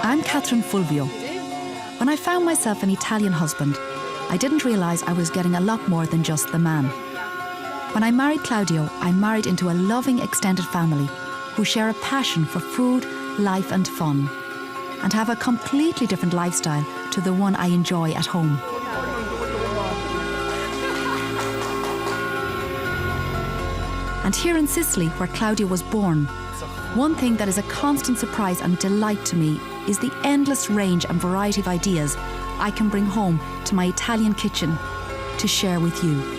I'm Catherine Fulvio. When I found myself an Italian husband, I didn't realise I was getting a lot more than just the man. When I married Claudio, I married into a loving extended family who share a passion for food, life and fun, and have a completely different lifestyle to the one I enjoy at home. And here in Sicily, where Claudio was born, one thing that is a constant surprise and delight to me is the endless range and variety of ideas I can bring home to my Italian kitchen to share with you.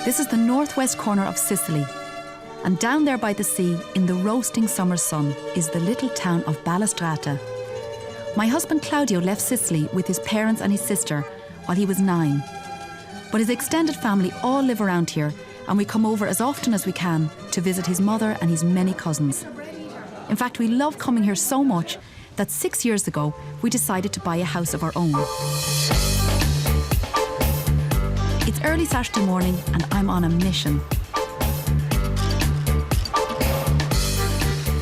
This is the northwest corner of Sicily, and down there by the sea, in the roasting summer sun, is the little town of Balestrata. My husband Claudio left Sicily with his parents and his sister while he was 9. But his extended family all live around here, and we come over as often as we can to visit his mother and his many cousins. In fact, we love coming here so much that 6 years ago, we decided to buy a house of our own. It's early Saturday morning and I'm on a mission.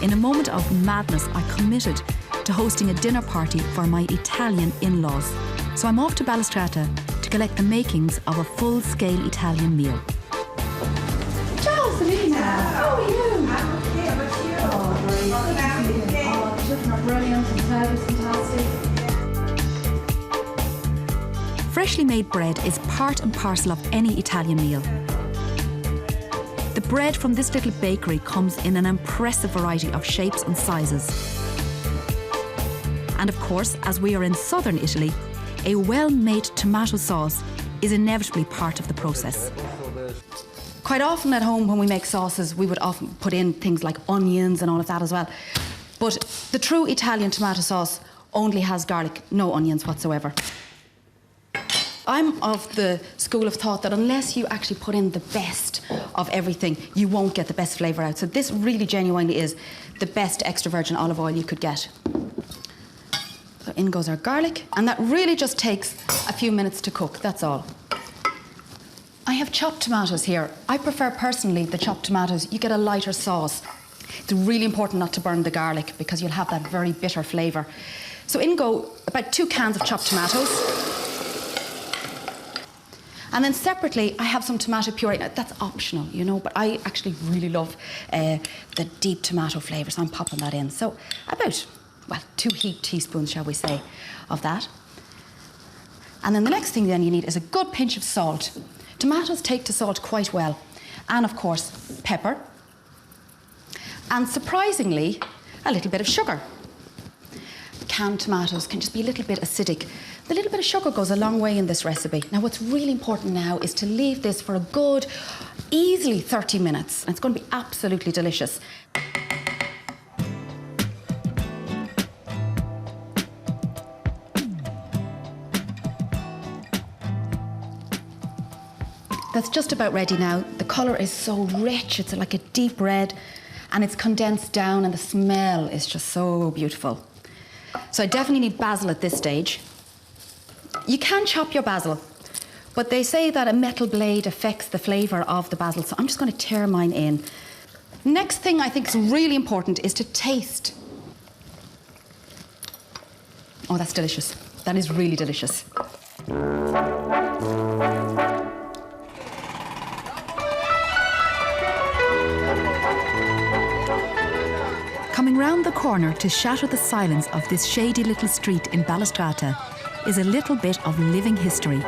In a moment of madness, I committed to hosting a dinner party for my Italian in-laws. So I'm off to Balestrata to collect the makings of a full-scale Italian meal. Ciao Selina! How are you? I'm okay, how about you? Oh, great. Oh, the children are brilliant, the service is fantastic. Freshly made bread is part and parcel of any Italian meal. The bread from this little bakery comes in an impressive variety of shapes and sizes. And of course, as we are in southern Italy, a well-made tomato sauce is inevitably part of the process. Quite often at home when we make sauces, we would often put in things like onions and all of that as well. But the true Italian tomato sauce only has garlic, no onions whatsoever. I'm of the school of thought that unless you actually put in the best of everything, you won't get the best flavour out. So this really genuinely is the best extra virgin olive oil you could get. So in goes our garlic, and that really just takes a few minutes to cook, that's all. I have chopped tomatoes here. I prefer personally the chopped tomatoes. You get a lighter sauce. It's really important not to burn the garlic because you'll have that very bitter flavour. So in go about 2 cans of chopped tomatoes. And then separately, I have some tomato puree. Now, that's optional, you know, but I actually really love the deep tomato flavour, so I'm popping that in. So about, well, 2 heaped teaspoons, shall we say, of that. And then the next thing then you need is a good pinch of salt. Tomatoes take to salt quite well. And of course, pepper. And surprisingly, a little bit of sugar. Canned tomatoes can just be a little bit acidic. The little bit of sugar goes a long way in this recipe. Now, what's really important now is to leave this for a good, easily 30 minutes. And it's going to be absolutely delicious. That's just about ready now. The colour is so rich, it's like a deep red, and it's condensed down, and the smell is just so beautiful. So I definitely need basil at this stage. You can chop your basil, but they say that a metal blade affects the flavour of the basil, so I'm just going to tear mine in. Next thing I think is really important is to taste. Oh, that's delicious. That is really delicious. Coming round the corner to shatter the silence of this shady little street in Balestrata is a little bit of living history.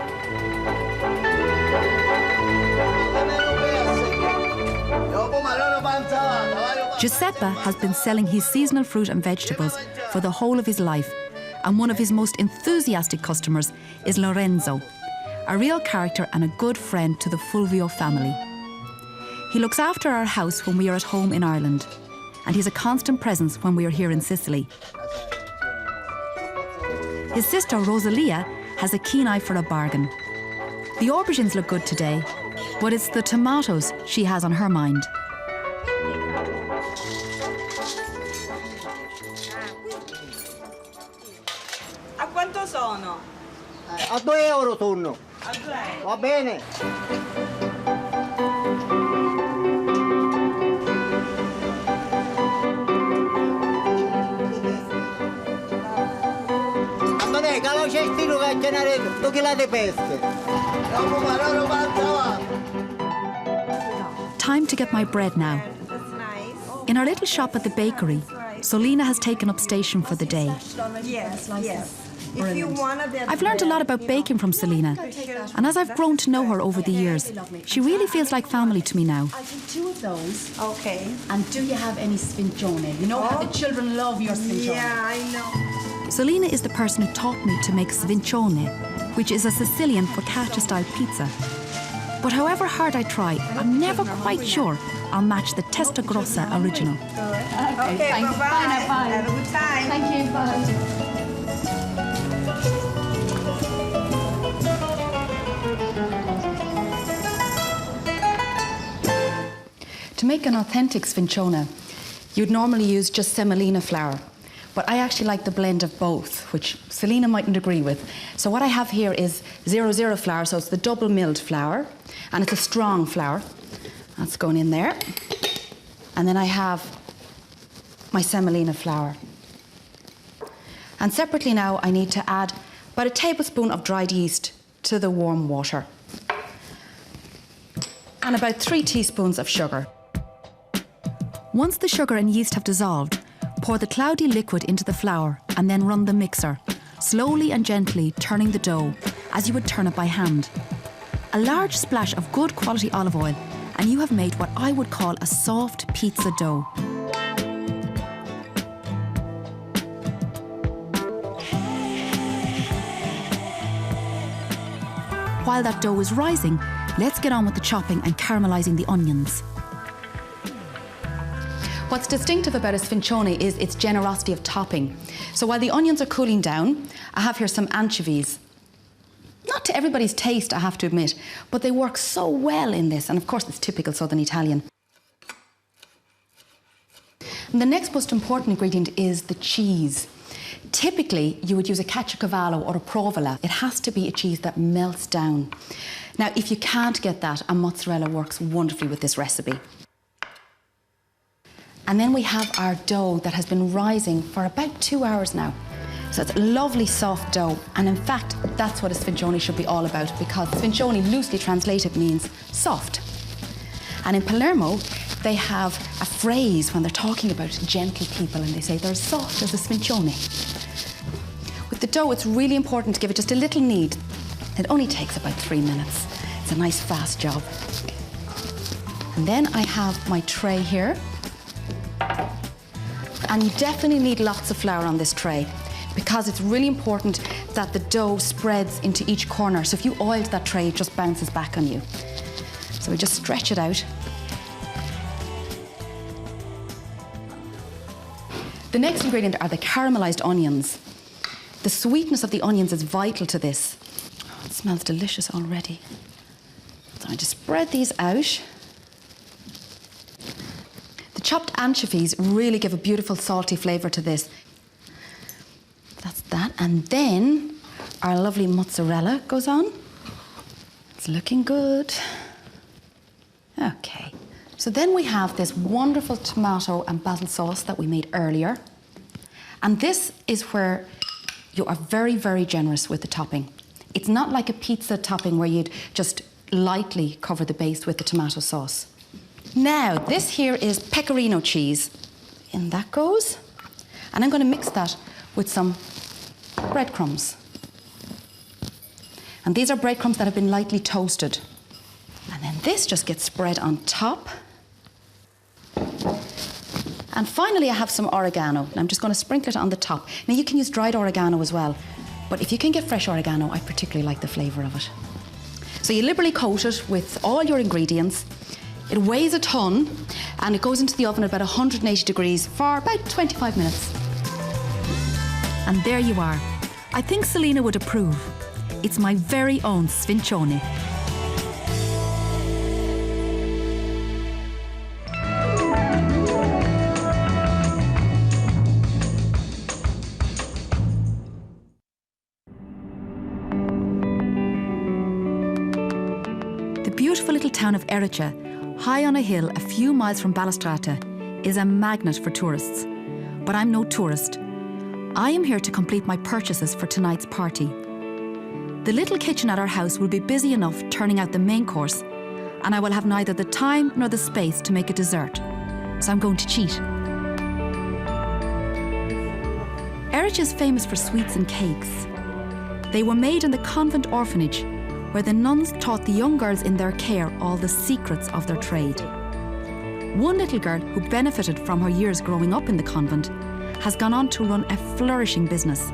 Giuseppe has been selling his seasonal fruit and vegetables for the whole of his life, and one of his most enthusiastic customers is Lorenzo, a real character and a good friend to the Fulvio family. He looks after our house when we are at home in Ireland, and he's a constant presence when we are here in Sicily. His sister Rosalia has a keen eye for a bargain. The aubergines look good today, but it's the tomatoes she has on her mind. A quanto sono? A 2 euro tonno. A 2 euro. Va bene. Andate, calo cestino che cenare 2 kg di pesche. Time to get my bread now. That's nice. In our little shop at the bakery, Solina has taken up station for the day. Yes, yes. If you want a I've learned a lot about baking from Solina, and as I've grown to know her over the years, she really feels like family to me now. I'll take 2 of those. Okay. And do you have any sfincione? You know how the children love your sfincione. Yeah, I know. Solina is the person who taught me to make Sfincione, which is a Sicilian focaccia-style pizza. But however hard I try, I'm never quite sure I'll match the Testa Grossa original. Okay, thanks. bye-bye. Bye now, bye. Have a good time. Thank you, bye. To make an authentic sfincione, you'd normally use just semolina flour. But I actually like the blend of both, which Selena mightn't agree with. So what I have here is 00 flour, so it's the double milled flour, and it's a strong flour. That's going in there. And then I have my semolina flour. And separately now, I need to add about a tablespoon of dried yeast to the warm water. And about 3 teaspoons of sugar. Once the sugar and yeast have dissolved, pour the cloudy liquid into the flour and then run the mixer, slowly and gently turning the dough as you would turn it by hand. A large splash of good quality olive oil and you have made what I would call a soft pizza dough. While that dough is rising, let's get on with the chopping and caramelising the onions. What's distinctive about a sfincione is its generosity of topping. So while the onions are cooling down, I have here some anchovies. Not to everybody's taste, I have to admit, but they work so well in this, and of course it's typical Southern Italian. And the next most important ingredient is the cheese. Typically, you would use a caciocavallo or a provola. It has to be a cheese that melts down. Now, if you can't get that, a mozzarella works wonderfully with this recipe. And then we have our dough that has been rising for about 2 hours now. So it's a lovely soft dough. And in fact, that's what a sfincione should be all about, because sfincione, loosely translated, means soft. And in Palermo, they have a phrase when they're talking about gentle people, and they say they're as soft as a sfincione. With the dough, it's really important to give it just a little knead. It only takes about 3 minutes. It's a nice fast job. And then I have my tray here. And you definitely need lots of flour on this tray, because it's really important that the dough spreads into each corner. So if you oiled that tray, it just bounces back on you. So we just stretch it out. The next ingredient are the caramelized onions. The sweetness of the onions is vital to this. Oh, it smells delicious already. So I just spread these out. Chopped anchovies really give a beautiful salty flavour to this. That's that. And then our lovely mozzarella goes on. It's looking good. Okay. So then we have this wonderful tomato and basil sauce that we made earlier. And this is where you are very, very generous with the topping. It's not like a pizza topping where you'd just lightly cover the base with the tomato sauce. Now, this here is pecorino cheese. In that goes. And I'm going to mix that with some breadcrumbs. And these are breadcrumbs that have been lightly toasted. And then this just gets spread on top. And finally, I have some oregano. And I'm just going to sprinkle it on the top. Now, you can use dried oregano as well. But if you can get fresh oregano, I particularly like the flavour of it. So you liberally coat it with all your ingredients. It weighs a ton, and it goes into the oven at about 180 degrees for about 25 minutes. And there you are, I think Selena would approve. It's my very own Sfincione. The beautiful little town of Erice, high on a hill a few miles from Balastrata, is a magnet for tourists. But I'm no tourist. I am here to complete my purchases for tonight's party. The little kitchen at our house will be busy enough turning out the main course, and I will have neither the time nor the space to make a dessert. So I'm going to cheat. Erice is famous for sweets and cakes. They were made in the convent orphanage, where the nuns taught the young girls in their care all the secrets of their trade. One little girl who benefited from her years growing up in the convent has gone on to run a flourishing business.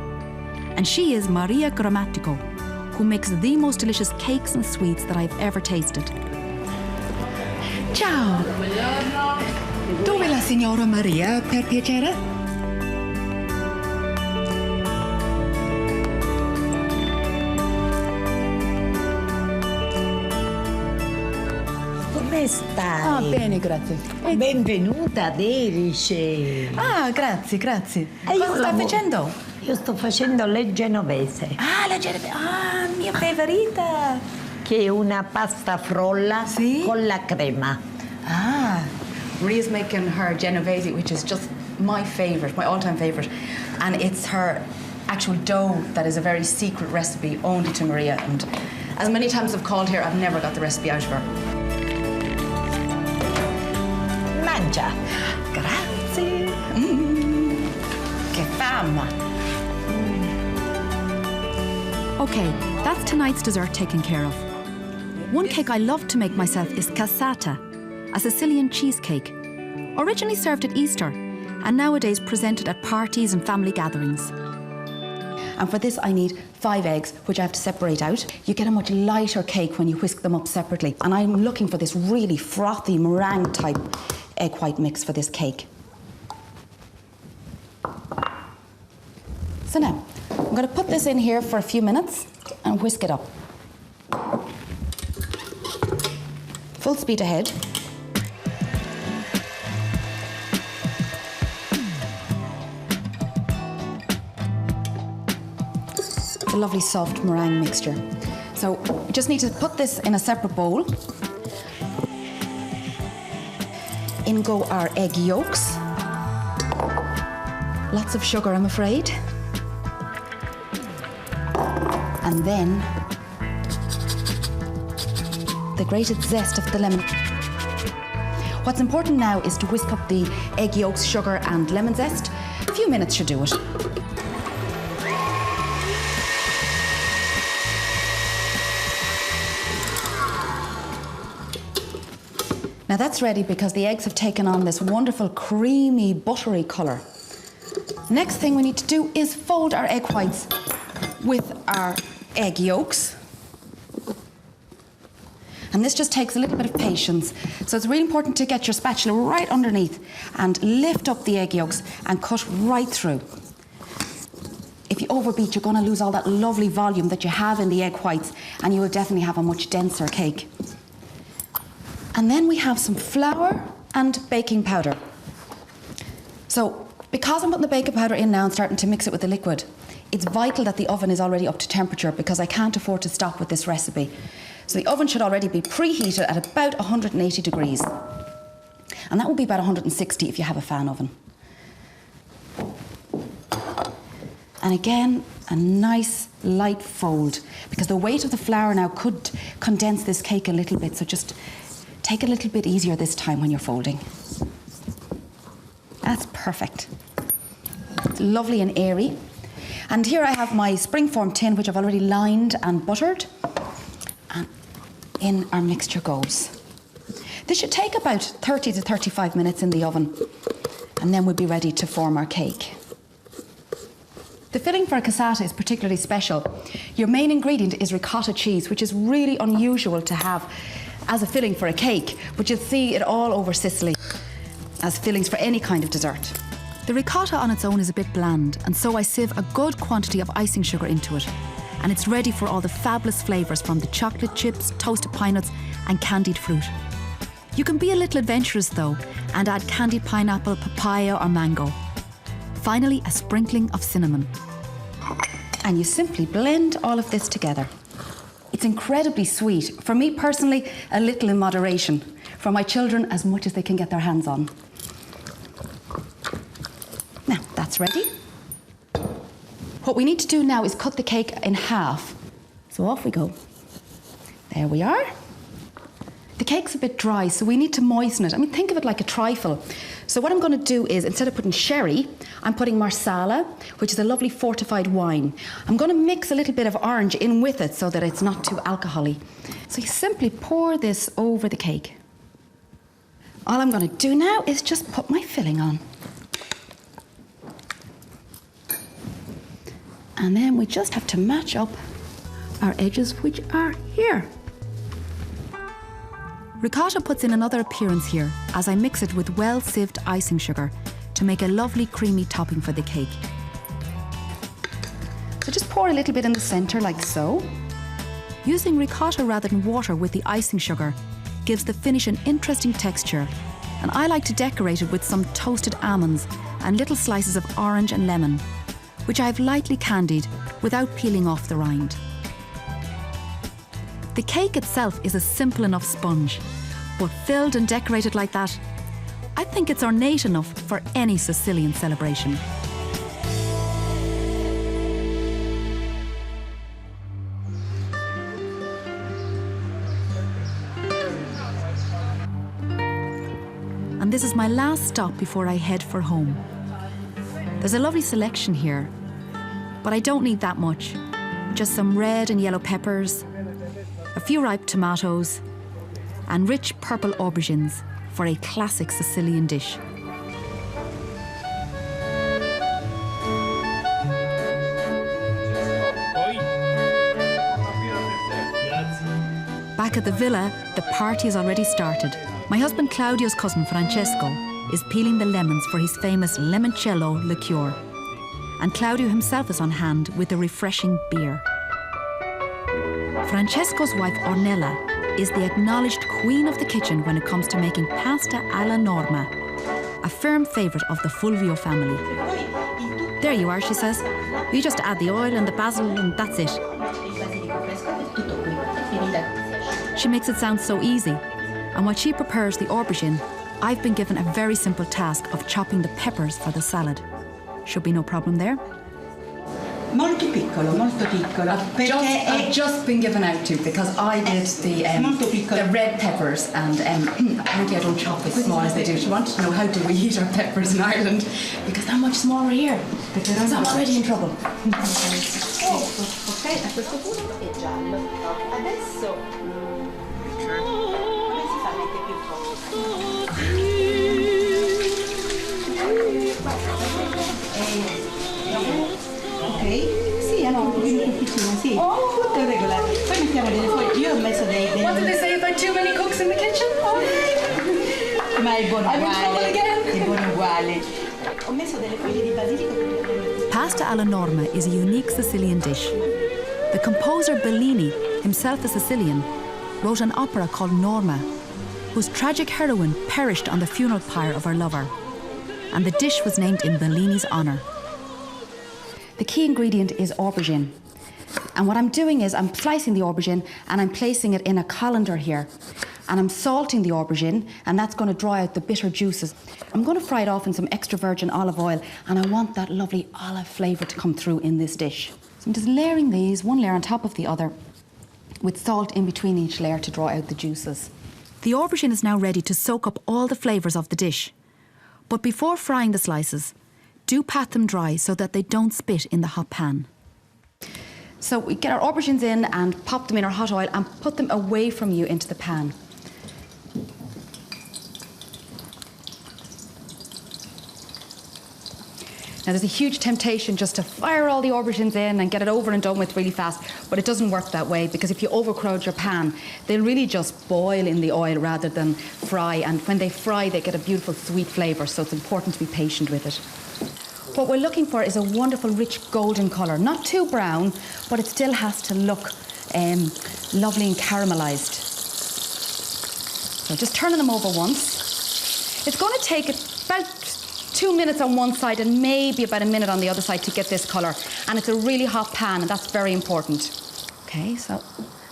And she is Maria Grammatico, who makes the most delicious cakes and sweets that I've ever tasted. Ciao! Dove la signora Maria, per piacere? Come stai? Ah, bene, grazie. Benvenuta ad Erice. Ah, grazie, grazie. Cosa stai facendo? Io sto facendo le genovese, Ah, la genovese. Ah, mia preferita. che è una pasta frolla Sì? con la crema. Ah, Maria's making her Genovese, which is just my favourite, my all-time favourite. And it's her actual dough that is a very secret recipe only to Maria. And as many times I've called here, I've never got the recipe out of her. Mangia. Grazie. Che fama. Okay, that's tonight's dessert taken care of. One cake I love to make myself is Cassata, a Sicilian cheesecake, originally served at Easter and nowadays presented at parties and family gatherings. And for this, I need 5 eggs, which I have to separate out. You get a much lighter cake when you whisk them up separately. And I'm looking for this really frothy meringue type egg white mix for this cake. So now, I'm going to put this in here for a few minutes and whisk it up. Full speed ahead. A lovely soft meringue mixture. So we just need to put this in a separate bowl. In go our egg yolks. Lots of sugar, I'm afraid. And then the grated zest of the lemon. What's important now is to whisk up the egg yolks, sugar and lemon zest. A few minutes should do it. Now that's ready because the eggs have taken on this wonderful creamy, buttery colour. Next thing we need to do is fold our egg whites with our egg yolks. And this just takes a little bit of patience. So it's really important to get your spatula right underneath and lift up the egg yolks and cut right through. If you overbeat, you're going to lose all that lovely volume that you have in the egg whites, and you will definitely have a much denser cake. And then we have some flour and baking powder. So because I'm putting the baking powder in now and starting to mix it with the liquid, it's vital that the oven is already up to temperature because I can't afford to stop with this recipe. So the oven should already be preheated at about 180 degrees. And that will be about 160 if you have a fan oven. And again, a nice light fold, because the weight of the flour now could condense this cake a little bit, so just take it a little bit easier this time when you're folding. That's perfect. It's lovely and airy. And here I have my springform tin, which I've already lined and buttered. And in our mixture goes. This should take about 30 to 35 minutes in the oven, and then we'll be ready to form our cake. The filling for a cassata is particularly special. Your main ingredient is ricotta cheese, which is really unusual to have as a filling for a cake, but you'll see it all over Sicily as fillings for any kind of dessert. The ricotta on its own is a bit bland, and so I sieve a good quantity of icing sugar into it, and it's ready for all the fabulous flavours from the chocolate chips, toasted pine nuts and candied fruit. You can be a little adventurous though and add candied pineapple, papaya or mango. Finally, a sprinkling of cinnamon. And you simply blend all of this together. It's incredibly sweet. For me personally, a little in moderation. For my children, as much as they can get their hands on. Now, that's ready. What we need to do now is cut the cake in half. So off we go. There we are. The cake's a bit dry, so we need to moisten it. I mean, think of it like a trifle. So what I'm going to do is, instead of putting sherry, I'm putting marsala, which is a lovely fortified wine. I'm going to mix a little bit of orange in with it so that it's not too alcohol-y. So you simply pour this over the cake. All I'm going to do now is just put my filling on. And then we just have to match up our edges, which are here. Ricotta puts in another appearance here as I mix it with well-sieved icing sugar to make a lovely creamy topping for the cake. So just pour a little bit in the centre like so. Using ricotta rather than water with the icing sugar gives the finish an interesting texture, and I like to decorate it with some toasted almonds and little slices of orange and lemon, which I have lightly candied without peeling off the rind. The cake itself is a simple enough sponge, but filled and decorated like that, I think it's ornate enough for any Sicilian celebration. And this is my last stop before I head for home. There's a lovely selection here, but I don't need that much. Just some red and yellow peppers, a few ripe tomatoes, and rich purple aubergines for a classic Sicilian dish. Back at the villa, the party has already started. My husband Claudio's cousin Francesco is peeling the lemons for his famous limoncello liqueur, and Claudio himself is on hand with a refreshing beer. Francesco's wife Ornella is the acknowledged queen of the kitchen when it comes to making pasta alla norma, a firm favourite of the Fulvio family. There you are, she says. You just add the oil and the basil and that's it. She makes it sound so easy, and while she prepares the aubergine, I've been given a very simple task of chopping the peppers for the salad. Should be no problem there. Molto piccolo, molto piccolo. I've just been given out to because I did the red peppers, and apparently I don't chop as small as they do. She wanted to know how do we eat our peppers in Ireland, because they're much smaller here. So I'm already in trouble. Ok, a questo punto è giallo. Adesso come si fa a mettere più Ok, sì, hanno un pochino più piccino, sì. Tutto regolare. Poi mettiamo delle foglie. Io ho messo dei... What did they say about too many cooks in the kitchen? Ma è buono I'm in trouble uguale. again. È buono uguale. Ho messo delle foglie di basilico. Pasta alla norma is a unique Sicilian dish. The composer Bellini, himself a Sicilian, wrote an opera called Norma, whose tragic heroine perished on the funeral pyre of her lover, and the dish was named in Bellini's honour. The key ingredient is aubergine. And what I'm doing is I'm slicing the aubergine and I'm placing it in a colander here. And I'm salting the aubergine, and that's going to dry out the bitter juices. I'm going to fry it off in some extra virgin olive oil, and I want that lovely olive flavour to come through in this dish. So I'm just layering these, one layer on top of the other, with salt in between each layer to draw out the juices. The aubergine is now ready to soak up all the flavours of the dish. But before frying the slices, do pat them dry so that they don't spit in the hot pan. So we get our aubergines in and pop them in our hot oil and put them away from you into the pan. Now there's a huge temptation just to fire all the aubergines in and get it over and done with really fast, but it doesn't work that way, because if you overcrowd your pan, they'll really just boil in the oil rather than fry, and when they fry they get a beautiful sweet flavour, so it's important to be patient with it. what we're looking for is a wonderful, rich golden colour. Not too brown, but it still has to look lovely and caramelised. So just turning them over once. It's going to take about 2 minutes on one side and maybe about a minute on the other side to get this colour. And it's a really hot pan, and that's very important. Okay, so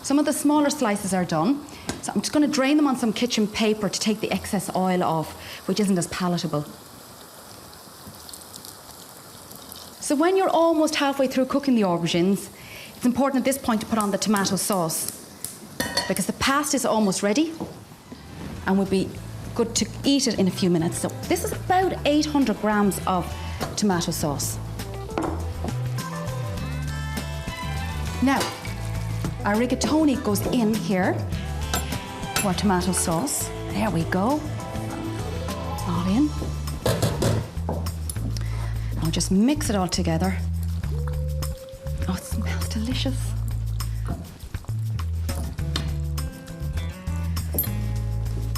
some of the smaller slices are done. So I'm just going to drain them on some kitchen paper to take the excess oil off, which isn't as palatable. So when you're almost halfway through cooking the aubergines, it's important at this point to put on the tomato sauce, because the pasta is almost ready and would be good to eat it in a few minutes. So this is about 800 grams of tomato sauce. Now, our rigatoni goes in here to our tomato sauce. There we go. All in. Now just mix it all together. Oh, it smells delicious.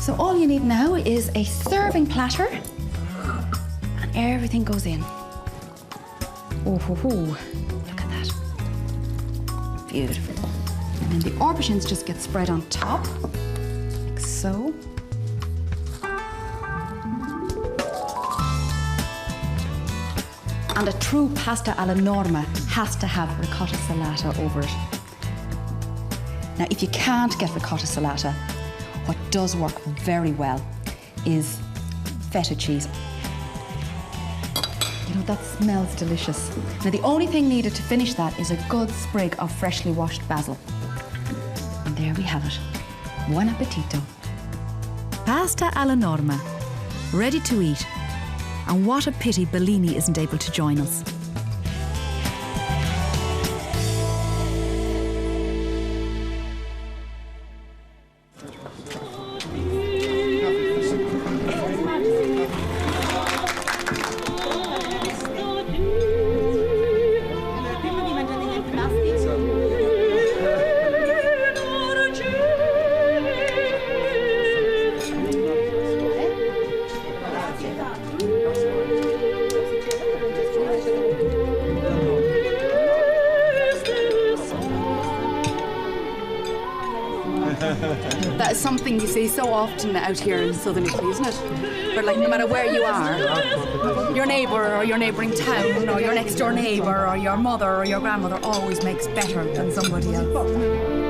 So all you need now is a serving platter and everything goes in. Oh, ho, ho. Look at that. Beautiful. And then the aubergines just get spread on top, like so. And a true pasta alla norma has to have ricotta salata over it. Now, if you can't get ricotta salata, what does work very well is feta cheese. You know, that smells delicious. Now, the only thing needed to finish that is a good sprig of freshly washed basil. And there we have it. Buon appetito. Pasta alla norma, ready to eat. And what a pity Bellini isn't able to join us. That is something you see so often out here in southern Italy, isn't it? Where, like, no matter where you are, your neighbour or your neighbouring town or your next door neighbour or your mother or your grandmother always makes better than somebody else.